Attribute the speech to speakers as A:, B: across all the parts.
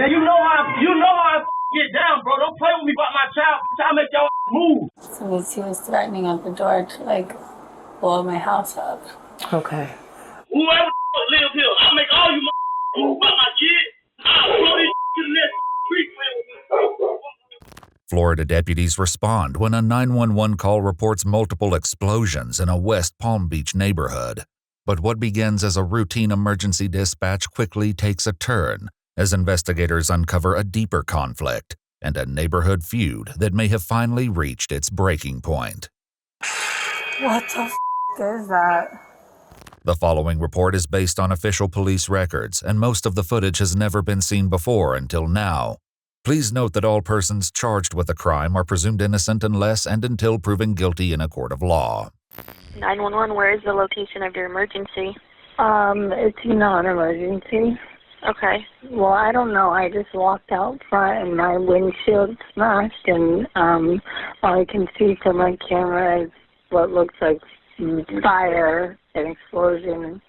A: Man, you know how I get down, bro. Don't play with me about my child. I make y'all move.
B: So he was threatening at the door to like blow my house up.
C: Okay.
A: Whoever live here, I'll make all you move about my kid. I'll blow this to the next street playing with me.
D: Florida deputies respond when a 911 call reports multiple explosions in a West Palm Beach neighborhood. But what begins as a routine emergency dispatch quickly takes a turn as investigators uncover a deeper conflict and a neighborhood feud that may have finally reached its breaking point.
B: What the is that?
D: The following report is based on official police records, and most of the footage has never been seen before until now. Please note that all persons charged with a crime are presumed innocent unless and until proven guilty in a court of law.
E: 911, where is the location of your emergency?
B: It's not an emergency.
E: Okay.
B: Well, I don't know. I just walked out front and my windshield smashed, and all I can see from my camera is what looks like fire and explosion.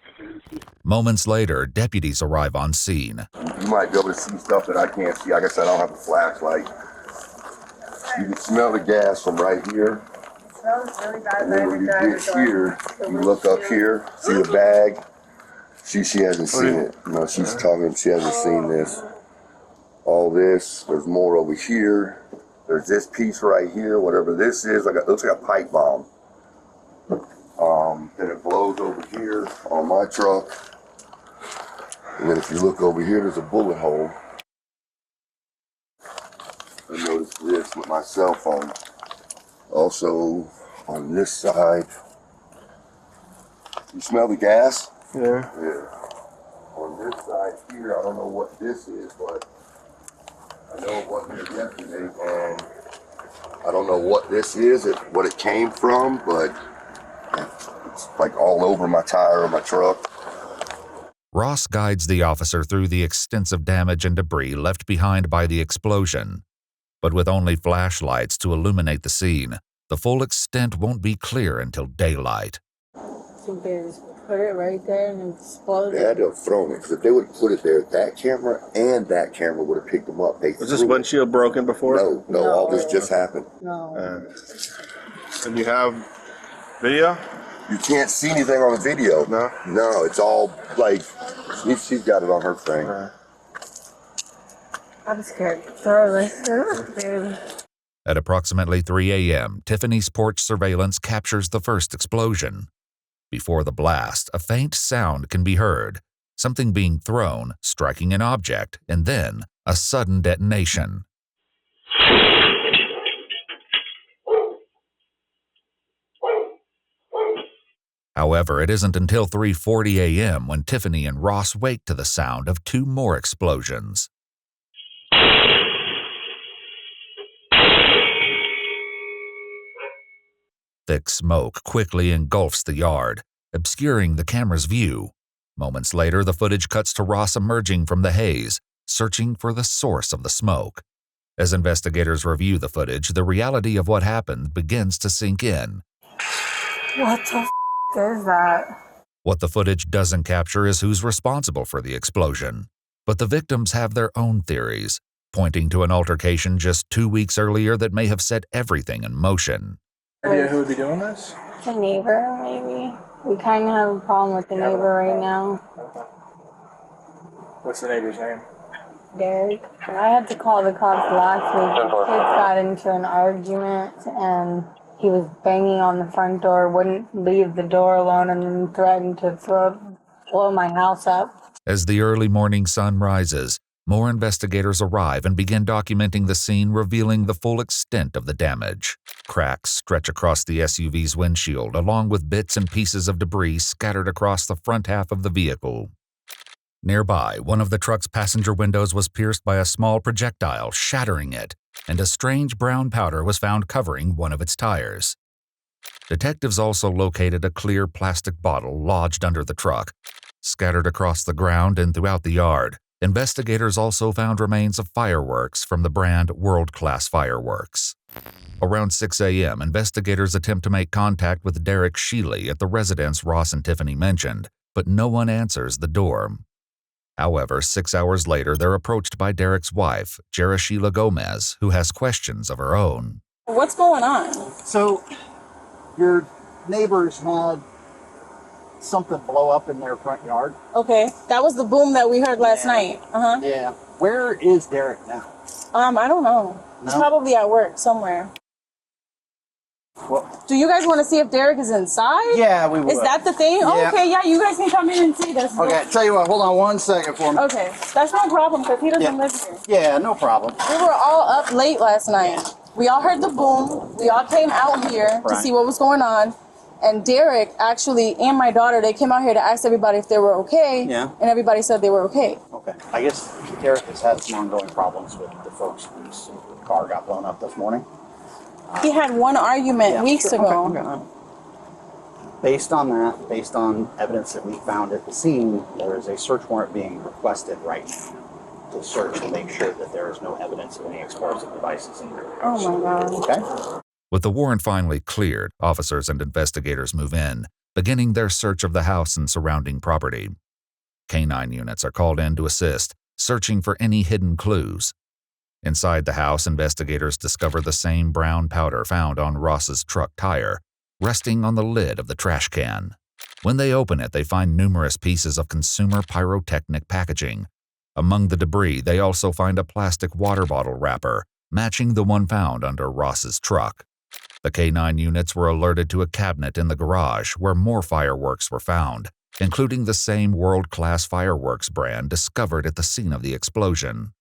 D: Moments later, deputies arrive on scene.
F: You might be able to see stuff that I can't see. Like I said, I don't have a flashlight. You can smell the gas from right here.
B: It smells really bad.
F: And then when you get here, you look up here, see the bag. She hasn't seen it. No, she's talking, she hasn't seen this. All this, there's more over here. There's this piece right here, whatever this is, it looks like a pipe bomb. Then it blows over here on my truck. And then if you look over here, there's a bullet hole. I noticed this with my cell phone. Also, on this side, you smell the gas?
G: Yeah.
F: Yeah. On this side here, I don't know what this is, but I know it wasn't here yesterday, and I don't know what this is, what it came from, but it's like all over my tire of my truck.
D: Ross guides the officer through the extensive damage and debris left behind by the explosion. But with only flashlights to illuminate the scene, the full extent won't be clear until daylight.
B: So they just put it right there and exploded.
F: They had to have thrown it, because if they would have put it there, that camera and that camera would have picked them up.
G: Was this windshield broken before?
F: No, all this just happened.
B: No.
G: And you have video?
F: You can't see anything on the video.
G: No?
F: No, it's all like, she's got it on her thing.
B: I'm scared. Throw this.
D: At approximately 3 a.m., Tiffany's porch surveillance captures the first explosion. Before the blast, a faint sound can be heard, something being thrown, striking an object, and then a sudden detonation. However, it isn't until 3:40 a.m. when Tiffany and Ross wake to the sound of two more explosions. Thick smoke quickly engulfs the yard, obscuring the camera's view. Moments later, the footage cuts to Ross emerging from the haze, searching for the source of the smoke. As investigators review the footage, the reality of what happened begins to sink in.
B: What the is that?
D: What the footage doesn't capture is who's responsible for the explosion. But the victims have their own theories, pointing to an altercation just 2 weeks earlier that may have set everything in motion.
G: Idea who would be doing this?
B: The neighbor, maybe. We kind of have a problem with the neighbor right now.
G: What's the neighbor's name?
B: Derrick. I had to call the cops last week. The kids got into an argument and he was banging on the front door, wouldn't leave the door alone, and then threatened to blow my house up.
D: As the early morning sun rises, more investigators arrive and begin documenting the scene, revealing the full extent of the damage. Cracks stretch across the SUV's windshield, along with bits and pieces of debris scattered across the front half of the vehicle. Nearby, one of the truck's passenger windows was pierced by a small projectile, shattering it, and a strange brown powder was found covering one of its tires. Detectives also located a clear plastic bottle lodged under the truck. Scattered across the ground and throughout the yard, investigators also found remains of fireworks from the brand World Class Fireworks. Around 6 a.m., investigators attempt to make contact with Derrick Shealey at the residence Ross and Tiffany mentioned, but no one answers the door. However, 6 hours later, they're approached by Derrick's wife, Derrick Shealey Gomez, who has questions of her own.
C: What's going on?
H: So, your neighbors had something blow up in their front yard.
C: Okay, that was the boom that we heard last night.
H: Yeah. Where is Derrick now?
C: I don't know. He's probably at work somewhere.
H: Well,
C: do you guys want to see if Derrick is inside?
H: Yeah, we will.
C: Is that the thing?
H: Yeah.
C: Oh, okay, yeah, you guys can come in and see this.
H: Okay, tell you what, hold on 1 second for me.
C: Okay, that's no problem because he doesn't live here.
H: Yeah, no problem.
C: We were all up late last night. We all heard the boom. We all came out here to see what was going on. And Derrick actually and my daughter, they came out here to ask everybody if they were okay.
H: Yeah.
C: And everybody said they were okay.
H: Okay. I guess Derrick has had some ongoing problems with the folks whose car got blown up this morning.
C: He had one argument weeks ago.
H: Okay. Based on that, based on evidence that we found at the scene, there is a search warrant being requested right now to search and make sure that there is no evidence of any explosive devices in there.
C: Oh my God.
H: Okay.
D: With the warrant finally cleared, officers and investigators move in, beginning their search of the house and surrounding property. Canine units are called in to assist, searching for any hidden clues. Inside the house, investigators discover the same brown powder found on Ross's truck tire, resting on the lid of the trash can. When they open it, they find numerous pieces of consumer pyrotechnic packaging. Among the debris, they also find a plastic water bottle wrapper, matching the one found under Ross's truck. The K9 units were alerted to a cabinet in the garage where more fireworks were found, including the same world-class fireworks brand discovered at the scene of the explosion.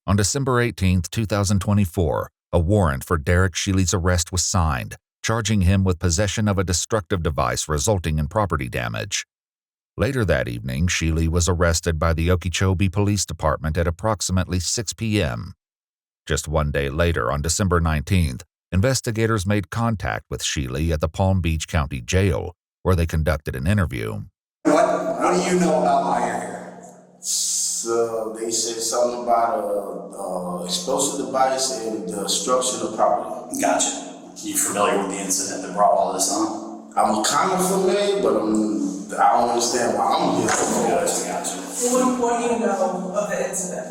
D: On December 18, 2024, a warrant for Derrick Shealey's arrest was signed, charging him with possession of a destructive device resulting in property damage. Later that evening, Shealey was arrested by the Okeechobee Police Department at approximately 6 p.m. Just 1 day later, on December 19th, investigators made contact with Shealey at the Palm Beach County Jail, where they conducted an interview.
I: What do you know about my area? So they said something about a explosive device and the destruction of property.
J: Gotcha. You familiar with the incident that brought all this on?
I: I'm kind of familiar, but I don't understand why I'm here.
J: Gotcha.
K: What do you know of the incident?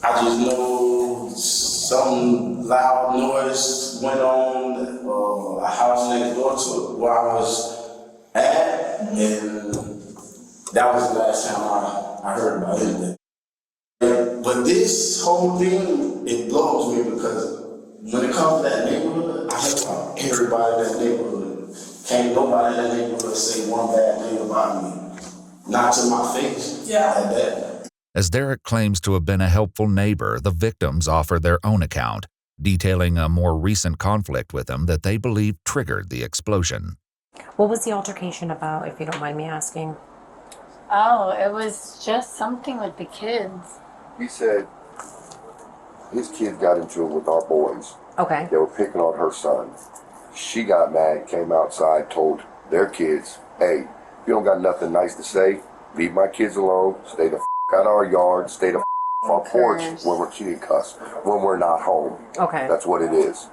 I: I just know some loud noise went on a house next door to where I was at, and that was the last time I heard about anything. But this whole thing, it blows me because when it comes to that neighborhood, I help everybody in that neighborhood. Can't nobody in that neighborhood say one bad thing about me. Not to my face.
K: Yeah.
I: At that.
D: As Derrick claims to have been a helpful neighbor, the victims offer their own account, detailing a more recent conflict with him that they believe triggered the explosion.
L: What was the altercation about, if you don't mind me asking?
B: Oh, it was just something with the kids.
F: He said his kids got into it with our boys.
L: Okay.
F: They were picking on her son. She got mad, came outside, told their kids, hey, if you don't got nothing nice to say, leave my kids alone, stay the out of our yard, stay the off our porch when we're cheating cuss, when we're not home.
L: Okay.
F: That's what it is.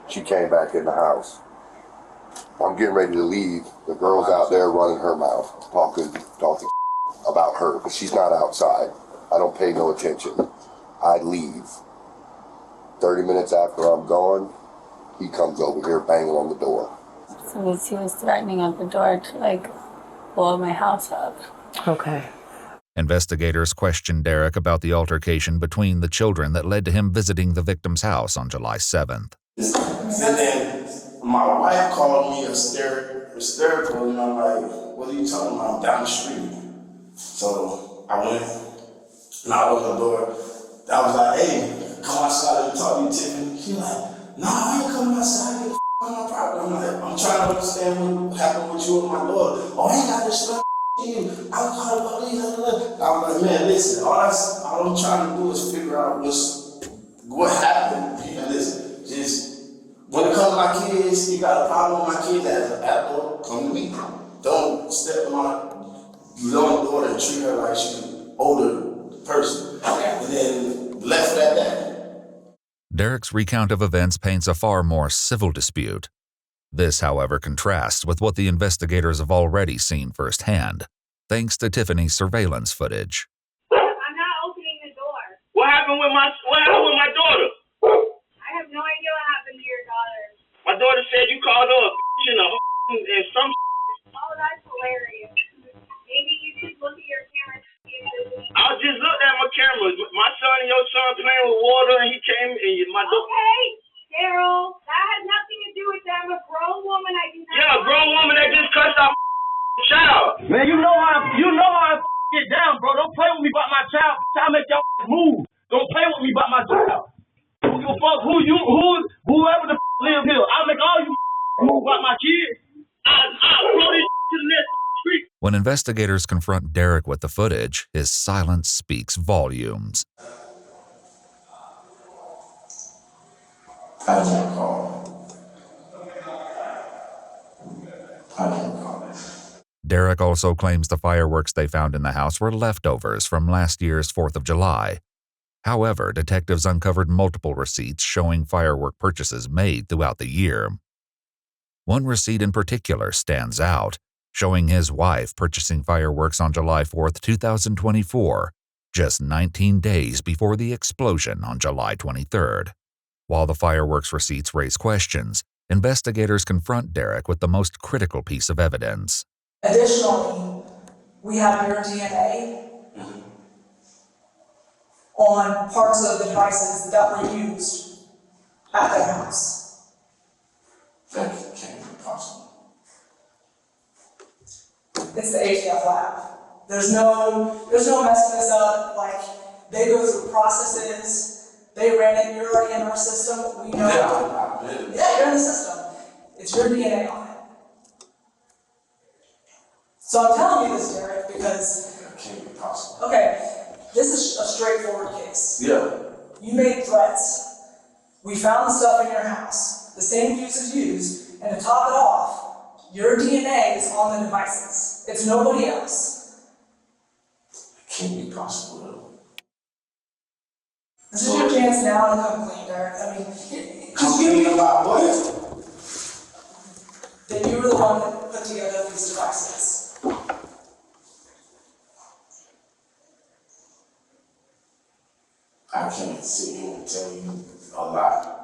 F: She came back in the house. I'm getting ready to leave. The girl's out there running her mouth, talking about her, but she's not outside. I don't pay no attention. I leave. 30 minutes after I'm gone, he comes over here banging on the door.
B: So he was threatening at the door to blow my house up.
L: Okay.
D: Investigators questioned Derrick about the altercation between the children that led to him visiting the victim's house on July 7th.
I: And then my wife called me hysterical, and I'm like, what are you talking about? I'm down the street. So I went, knocked on the door. I was like, hey, come outside and talk to you, Tiffany. She like, no, I ain't coming outside. Get the on my property. I'm like, I'm trying to understand what happened with you and my daughter. Oh, I ain't got this stuff. I'll call the police. I'm like, man, listen, all I'm trying to do is figure out what happened. And listen, just when it comes to my kids, you got a problem with my kids as an adult, come to me. Don't step on my young daughter and treat her like she's an older person. And then left it at that.
D: Derrick's recount of events paints a far more civil dispute. This, however, contrasts with what the investigators have already seen firsthand. thanks to Tiffany's surveillance footage.
M: I'm not opening the door.
A: What happened with my daughter?
M: I have no idea what happened to your daughter.
A: My daughter said you called her a bitch and some.
M: Oh, that's hilarious. Maybe you should look at your camera.
A: I just looked at my cameras. My son and your son playing with water, and he came and my daughter.
M: Okay, Daryl, that has nothing to do with them. A grown woman, I can.
A: Yeah, a grown woman that just cussed out my child. Man, you know how I get down, bro. Don't play with me about my child. I make y'all move. Don't play with me about my child. Who give a fuck? Whoever the live here. I'll make all you move about my kids. I'll throw this to the next street.
D: When investigators confront Derrick with the footage, his silence speaks volumes.
I: I don't call. I don't call it.
D: Derrick also claims the fireworks they found in the house were leftovers from last year's 4th of July. However, detectives uncovered multiple receipts showing firework purchases made throughout the year. One receipt in particular stands out, showing his wife purchasing fireworks on July 4th, 2024, just 19 days before the explosion on July 23rd. While the fireworks receipts raise questions, investigators confront Derrick with the most critical piece of evidence.
K: Additionally, we have your DNA on parts of the devices that were used at the house.
I: That can't be possible.
K: It's the ATF lab. There's no messing this up. Like, they go through processes. They ran it. You're already in our system. We know. Yeah, you're in the system. It's your DNA on it. So I'm telling you this, Derrick, because.
I: That can't be possible.
K: Okay, this is a straightforward case.
I: Yeah.
K: You made threats. We found the stuff in your house. The same fuse is used, and to top it off, your DNA is on the devices. It's nobody else.
I: It can't be possible.
K: This is your chance now to come clean, Derrick. I mean,
I: Come clean about what?
K: That you were the one that put together these devices.
I: I can't sit here and tell you a lie.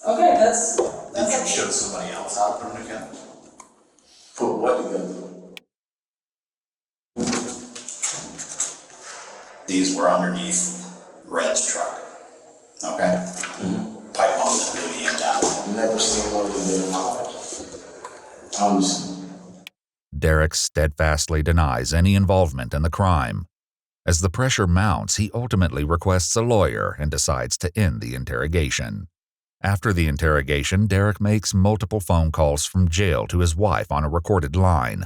K: Okay, that's
J: Did you show somebody else how to put them together?
I: Put what together?
J: These were underneath Red's truck. Okay? Pipe on the duty and down.
I: I've never seen one of them in my life. Honestly.
D: Derrick steadfastly denies any involvement in the crime. As the pressure mounts, he ultimately requests a lawyer and decides to end the interrogation. After the interrogation, Derrick makes multiple phone calls from jail to his wife on a recorded line.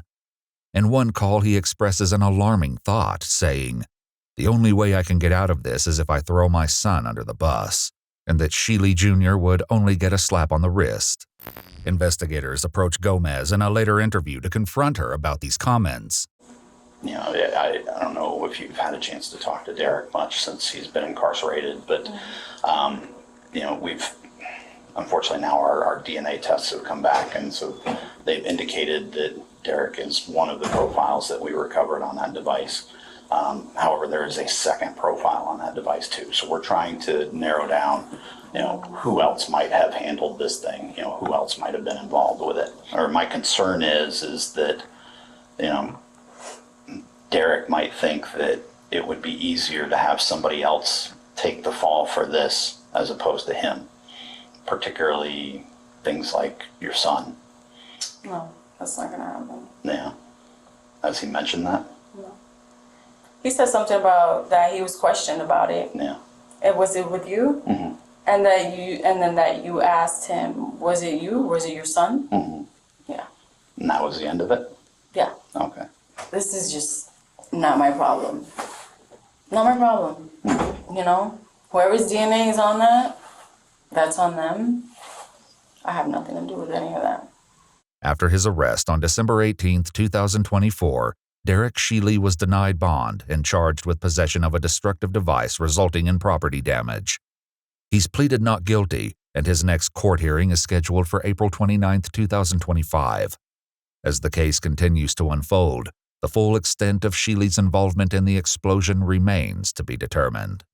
D: In one call, he expresses an alarming thought, saying, "The only way I can get out of this is if I throw my son under the bus," and that Shealey Jr. would only get a slap on the wrist. Investigators approach Gomez in a later interview to confront her about these comments.
J: You know, I don't know if you've had a chance to talk to Derrick much since he's been incarcerated, but, you know, we've, unfortunately now our DNA tests have come back, and so they've indicated that Derrick is one of the profiles that we recovered on that device. However, there is a second profile on that device too. So we're trying to narrow down, you know, who else might have handled this thing, you know, who else might have been involved with it. Or my concern is that, you know, Derrick might think that it would be easier to have somebody else take the fall for this as opposed to him, particularly things like your son.
C: No, that's not gonna happen.
J: Yeah. Has he mentioned that?
C: No. He said something about that he was questioned about it.
J: Yeah.
C: And was it with you?
J: Mm-hmm.
C: And then that you asked him, was it you? Was it your son?
J: Mm-hmm.
C: Yeah.
J: And that was the end of it?
C: Yeah.
J: Okay.
C: This is just not my problem. Not my problem. You know, whoever's DNA is on that, that's on them. I have nothing to do with any of that.
D: After his arrest on December 18, 2024, Derrick Shealey was denied bond and charged with possession of a destructive device resulting in property damage. He's pleaded not guilty, and his next court hearing is scheduled for April 29, 2025. As the case continues to unfold, The full extent of Shealey's involvement in the explosion remains to be determined.